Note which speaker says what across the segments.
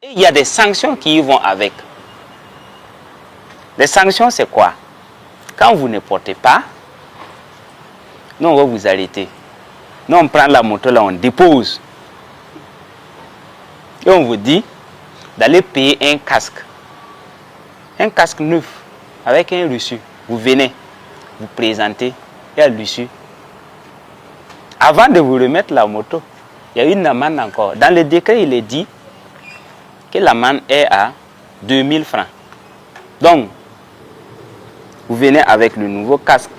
Speaker 1: Et il y a des sanctions qui y vont avec. Les sanctions, c'est quoi? Quand vous ne portez pas, nous, on va vous arrêter. Nous, on prend la moto, là, on dépose. Et on vous dit d'aller payer un casque. Un casque neuf, avec un reçu. Vous venez, vous présentez, et à l'issue. Avant de vous remettre la moto, il y a une amende encore. Dans le décret, il est dit que l'amende est à 2000 francs. Donc, vous venez avec le nouveau casque,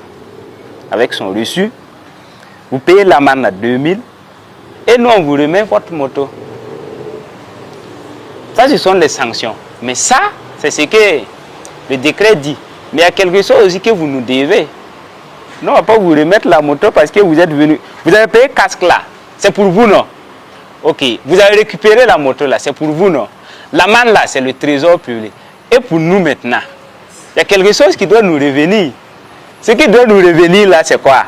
Speaker 1: avec son reçu, vous payez l'amende à 2000 et nous, on vous remet votre moto. Ça, ce sont les sanctions. Mais ça, c'est ce que le décret dit. Mais il y a quelque chose aussi que vous nous devez. Nous, on ne va pas vous remettre la moto parce que vous êtes venu. Vous avez payé le casque là. C'est pour vous, non? Ok. Vous avez récupéré la moto là. C'est pour vous, non? L'amende là, c'est le trésor public. Et pour nous maintenant, il y a quelque chose qui doit nous revenir. Ce qui doit nous revenir là, c'est quoi?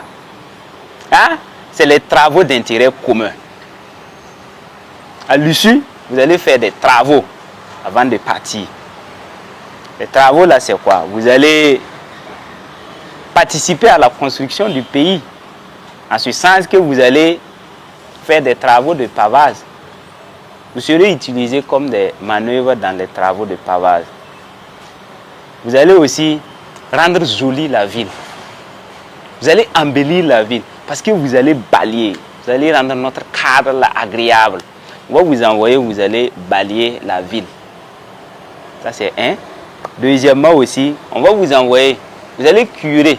Speaker 1: Hein? C'est les travaux d'intérêt commun. À l'issue, vous allez faire des travaux avant de partir. Les travaux là, c'est quoi? Vous allez participer à la construction du pays. En ce sens que vous allez faire des travaux de pavage. Vous serez utilisé comme des manœuvres dans les travaux de pavage. Vous allez aussi rendre jolie la ville. Vous allez embellir la ville parce que vous allez balayer. Vous allez rendre notre cadre là agréable. On va vous envoyer, vous allez balayer la ville. Ça c'est un. Deuxièmement aussi, on va vous envoyer, vous allez curer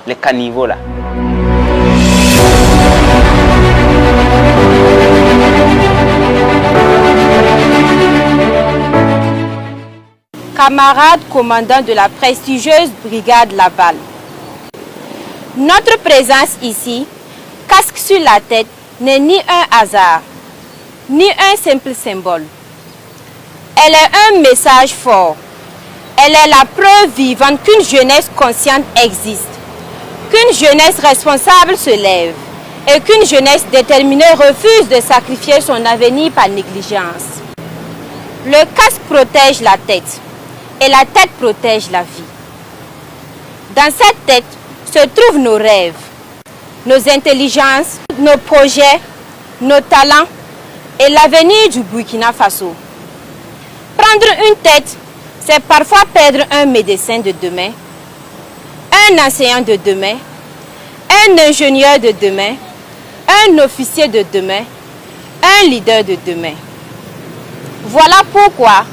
Speaker 1: les caniveaux là.
Speaker 2: Camarades commandants de la prestigieuse brigade Laval. Notre présence ici, casque sur la tête, n'est ni un hasard, ni un simple symbole. Elle est un message fort. Elle est la preuve vivante qu'une jeunesse consciente existe, qu'une jeunesse responsable se lève et qu'une jeunesse déterminée refuse de sacrifier son avenir par négligence. Le casque protège la tête et la tête protège la vie. Dans cette tête se trouvent nos rêves, nos intelligences, nos projets, nos talents et l'avenir du Burkina Faso. Prendre une tête, c'est parfois perdre un médecin de demain, un enseignant de demain, un ingénieur de demain, un officier de demain, un leader de demain. Voilà pourquoi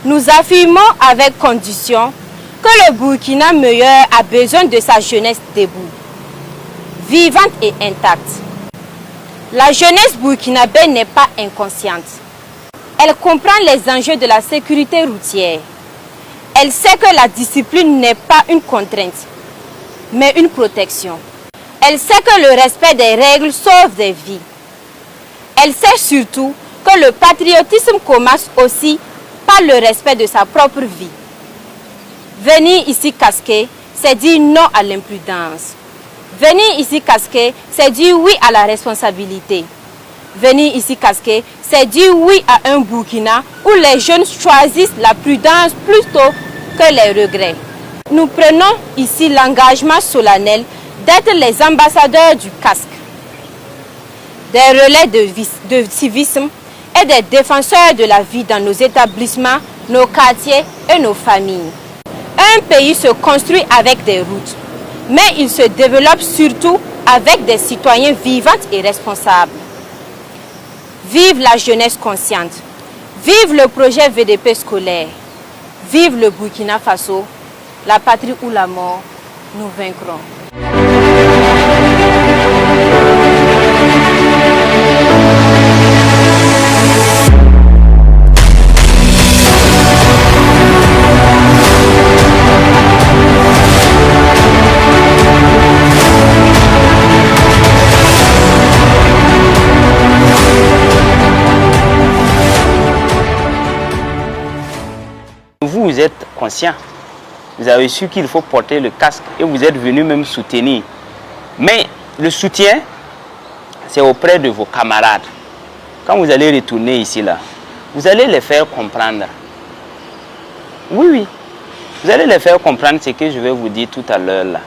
Speaker 2: nous affirmons avec condition que le Burkina meilleur a besoin de sa jeunesse debout, vivante et intacte. La jeunesse burkinabé n'est pas inconsciente. Elle comprend les enjeux de la sécurité routière. Elle sait que la discipline n'est pas une contrainte, mais une protection. Elle sait que le respect des règles sauve des vies. Elle sait surtout que le patriotisme commence aussi par le respect de sa propre vie. Venir ici casqué, c'est dire non à l'imprudence. Venir ici casqué, c'est dire oui à la responsabilité. Venir ici casqué, c'est dire oui à un Burkina où les jeunes choisissent la prudence plutôt que les regrets. Nous prenons ici l'engagement solennel d'être les ambassadeurs du casque, des relais de civisme et des défenseurs de la vie dans nos établissements, nos quartiers et nos familles. Un pays se construit avec des routes, mais il se développe surtout avec des citoyens vivantes et responsables. Vive la jeunesse consciente, vive le projet VDP scolaire, vive le Burkina Faso, la patrie ou la mort, nous vaincrons.
Speaker 1: Vous êtes conscient, vous avez su qu'il faut porter le casque et vous êtes venu même soutenir. Mais le soutien, c'est auprès de vos camarades. Quand vous allez retourner ici, là, vous allez les faire comprendre. Oui, oui. Vous allez les faire comprendre ce que je vais vous dire tout à l'heure là.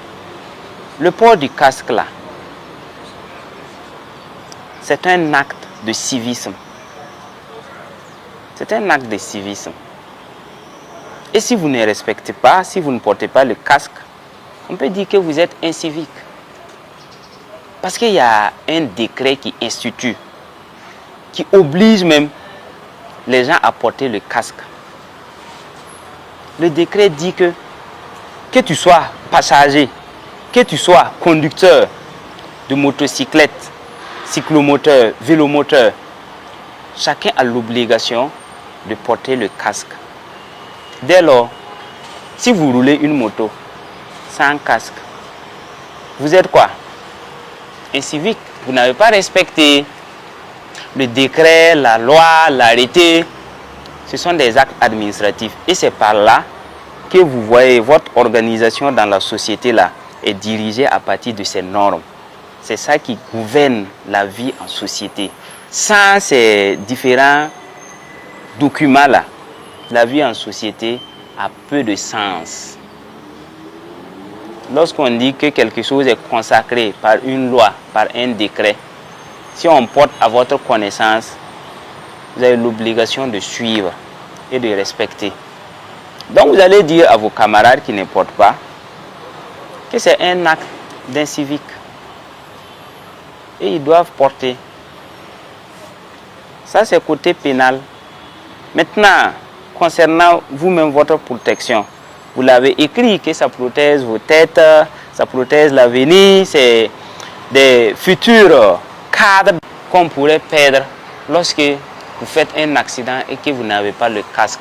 Speaker 1: Le port du casque là, c'est un acte de civisme. C'est un acte de civisme. Et si vous ne respectez pas, si vous ne portez pas le casque, on peut dire que vous êtes incivique. Parce qu'il y a un décret qui institue, qui oblige même les gens à porter le casque. Le décret dit que tu sois passager, que tu sois conducteur de motocyclette, cyclomoteur, vélomoteur, chacun a l'obligation de porter le casque. Dès lors, si vous roulez une moto sans casque, vous êtes quoi? Incivique. Vous n'avez pas respecté le décret, la loi, l'arrêté. Ce sont des actes administratifs. Et c'est par là que vous voyez votre organisation dans la société là est dirigée à partir de ces normes. C'est ça qui gouverne la vie en société. Sans ces différents documents là, la vie en société a peu de sens. Lorsqu'on dit que quelque chose est consacré par une loi, par un décret, si on porte à votre connaissance, vous avez l'obligation de suivre et de respecter. Donc vous allez dire à vos camarades qui ne portent pas que c'est un acte d'incivique. Et ils doivent porter. Ça c'est côté pénal. Maintenant, concernant vous-même votre protection, vous l'avez écrit que ça protège vos têtes, ça protège l'avenir, c'est des futurs cadres qu'on pourrait perdre lorsque vous faites un accident et que vous n'avez pas le casque.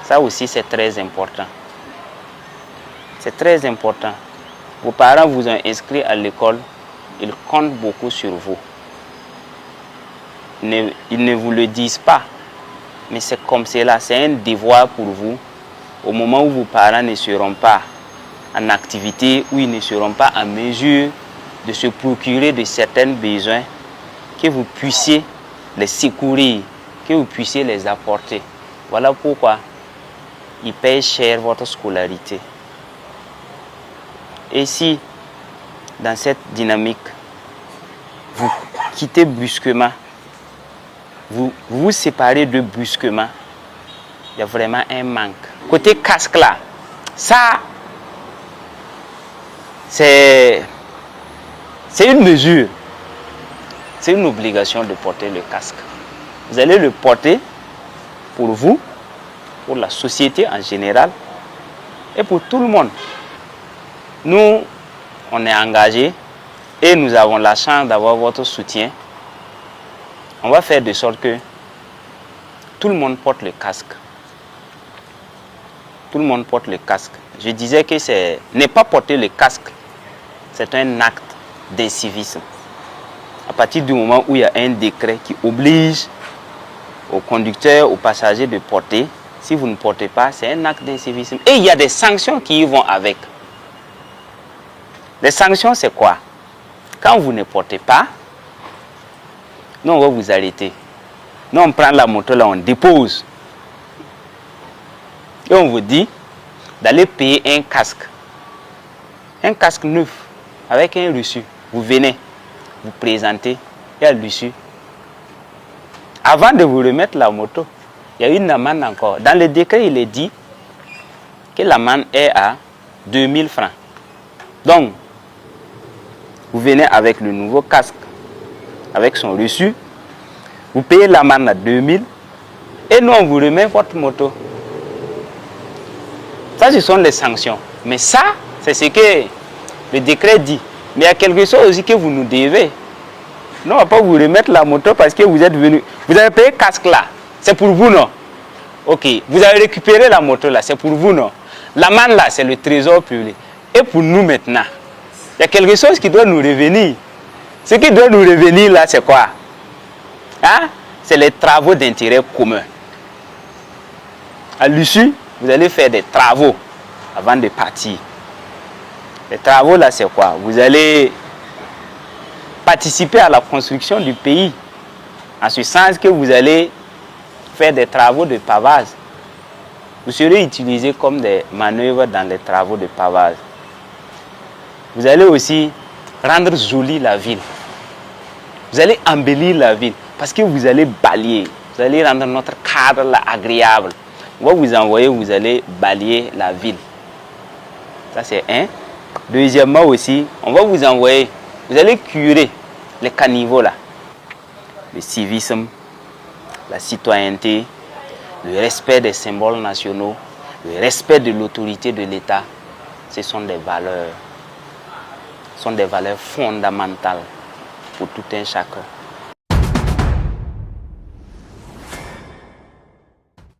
Speaker 1: Ça aussi c'est très important. C'est très important. Vos parents vous ont inscrit à l'école, ils comptent beaucoup sur vous. Ils ne vous le disent pas, mais c'est comme cela, c'est un devoir pour vous. Au moment où vos parents ne seront pas en activité, où ils ne seront pas en mesure de se procurer de certains besoins, que vous puissiez les secourir, que vous puissiez les apporter. Voilà pourquoi ils payent cher votre scolarité. Et si, dans cette dynamique, vous quittez brusquement, vous vous séparez de brusquement, il y a vraiment un manque. Côté casque là, ça, c'est une mesure, c'est une obligation de porter le casque. Vous allez le porter pour vous, pour la société en général et pour tout le monde. Nous, on est engagés et nous avons la chance d'avoir votre soutien. On va faire de sorte que tout le monde porte le casque. Tout le monde porte le casque. Je disais que ne pas porter le casque, c'est un acte d'incivisme. À partir du moment où il y a un décret qui oblige aux conducteurs, aux passagers de porter, si vous ne portez pas, c'est un acte d'incivisme. Et il y a des sanctions qui y vont avec. Les sanctions, c'est quoi? Quand vous ne portez pas, nous, on va vous arrêter. Nous, on prend la moto là, on dépose. Et on vous dit d'aller payer un casque. Un casque neuf, avec un reçu. Vous venez, vous présentez, et à l'issue. Avant de vous remettre la moto, il y a une amende encore. Dans le décret, il est dit que l'amende est à 2000 francs. Donc, vous venez avec le nouveau casque, avec son reçu, vous payez l'amende à 2000 et nous, on vous remet votre moto. Ça, ce sont les sanctions. Mais ça, c'est ce que le décret dit. Mais il y a quelque chose aussi que vous nous devez. Nous, on ne va pas vous remettre la moto parce que vous êtes venu. Vous avez payé le casque là. C'est pour vous, non? Ok. Vous avez récupéré la moto là. C'est pour vous, non? L'amende là, c'est le trésor public. Et pour nous maintenant, il y a quelque chose qui doit nous revenir. Ce qui doit nous revenir là, c'est quoi? Hein? C'est les travaux d'intérêt commun. À l'issue, vous allez faire des travaux avant de partir. Les travaux là, c'est quoi? Vous allez participer à la construction du pays. En ce sens que vous allez faire des travaux de pavage. Vous serez utilisé comme des manœuvres dans les travaux de pavage. Vous allez aussi rendre jolie la ville. Vous allez embellir la ville parce que vous allez balayer. Vous allez rendre notre cadre là agréable. On va vous envoyer, vous allez balayer la ville. Ça c'est un. Deuxièmement aussi, on va vous envoyer, vous allez curer les caniveaux là. Le civisme, la citoyenneté, le respect des symboles nationaux, le respect de l'autorité de l'État, ce sont des valeurs fondamentales pour tout un chacun.